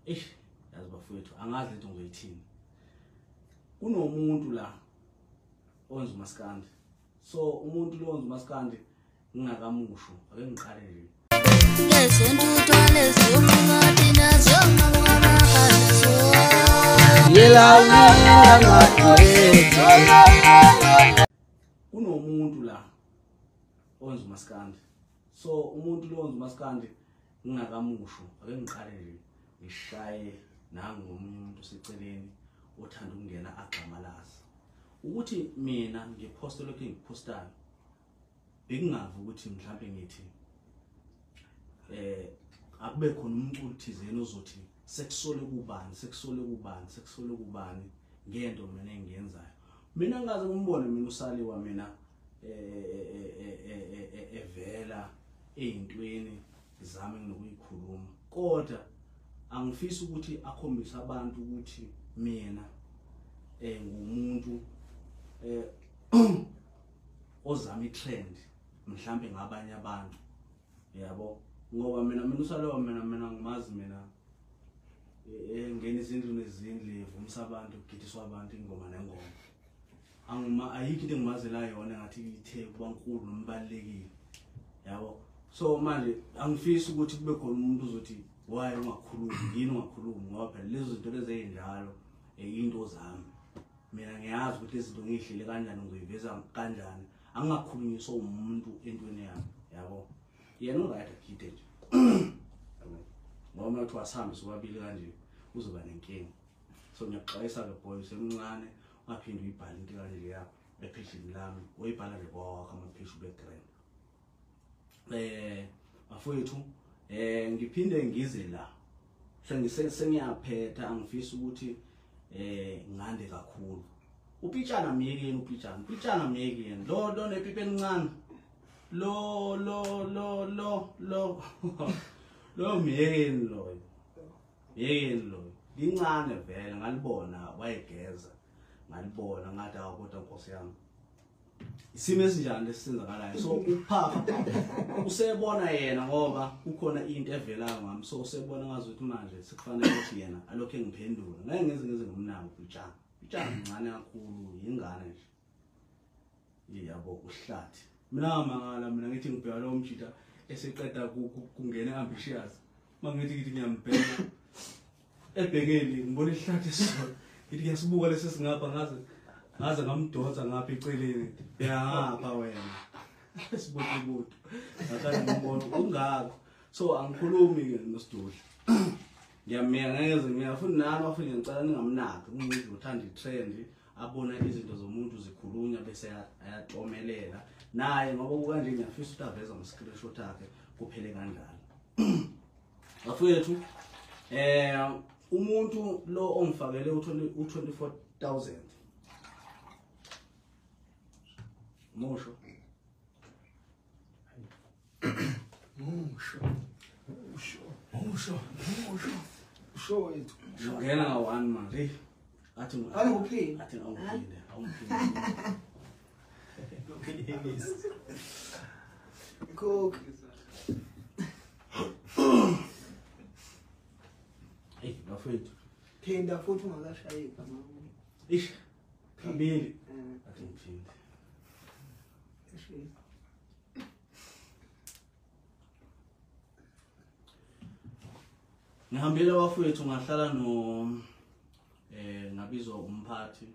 yazi bafowethu angazi lento ngizoyithini. Kunomuntu la onza umaskandi. So umuntu lo onza umaskandi ngingakamusho ake ngiqale nje. Kunomuntu la onza umaskandi. So umuntu lo onza umaskandi ngingakamusho ake ngiqale nje ngishaye nangu umuntu seceleni othanda ukungena agxamalaza ukuthi mina ngiposta lokho engipostayo bekungavu ukuthi mhlambe ngithi akube khona umculo thizeni ozothi sekusole kubani ngento mina engiyenzayo. Mina ngaze ngumbone mina usaliwa mina evela ezintweni zami nginokuyikhuluma kodwa angifisi ukuthi akhombise abantu ukuthi mina ngumuntu ozama itrend mhlambe ngabanye abantu yabo ngoba mina usalewa mina ngimazi mina ngene izindlu nezindlu evumisa abantu ukugidiswa abantu ingoma nengoma ayikho into engimazela yona ngathi ithe kuba nkulu nombalekile yabo. So manje angifisi ukuthi kube khona umuntu uzothi why ungakhulumi yini ungakhulumi ngoba phela lezo zinto lezi ezinjalo into zami. Mina ngiyazi ukuthi lezi zinto ngihlele kanjani ngizoyiveza kanjani angakhulunyiswa umuntu entweni yami yabo. Yena uright akide nje ngoba uthi wasambe sobabili kanje uzoba nenkinga. So ngiyaxwayisa ke boy semncane ungaphindi uyibhale into kanje yakho epheshini lami uyibhala nje kwakho amapheshu background. Bafowethu ngiphinde ngize la sengiyaphetha angifisi ukuthi ngande kakhulu. Upitshana myekeni lo nepipe encane lo myekeni lo lincane vele ngalibona wayegeza ngalibona ngathi akodwa Nkosi yami isimo esinjani lesenzakalayo. So uphapha usebona yena ngoba kukhona into evelayo ngami. So usebona ngazuthi manje sekufanele ukuthi yena alokho engiphendula ngeke ngeze ngomnako upitshana incane kakhulu ingane nje yabo uhlathi. Mina mangala mina ngithi ngibheka lo mjita eseqeda kungena ambitious mangithi ngiyambheka ebhekeli ngibona ihlathi esizolo ngithi ngiyasibuka lesi singapha ngaze ngamdonsa ngapha eceleni ngapha wena sibuthi ngathanda ngibona ungaka. So angikhulumi ke noSidudla ngiyamyengeze ngiyafuna nami afike ngicela ningamnaki umuntu uthanda itrend abona izinto zomuntu zikhulunywa bese ayatomelela naye ngoba kanje ngiyafisa ukuthi aveza nge-screenshot yakhe kuphele kanjalo. Bafowethu umuntu lo ongifakele u24,000 musho wethu ngena nga1 manje athi awuphinde cook bafowethu phinda futhi ungakashayeka kabili athi ngiphinde ngihambile bafowethu ngahlala ngabizwa umphathi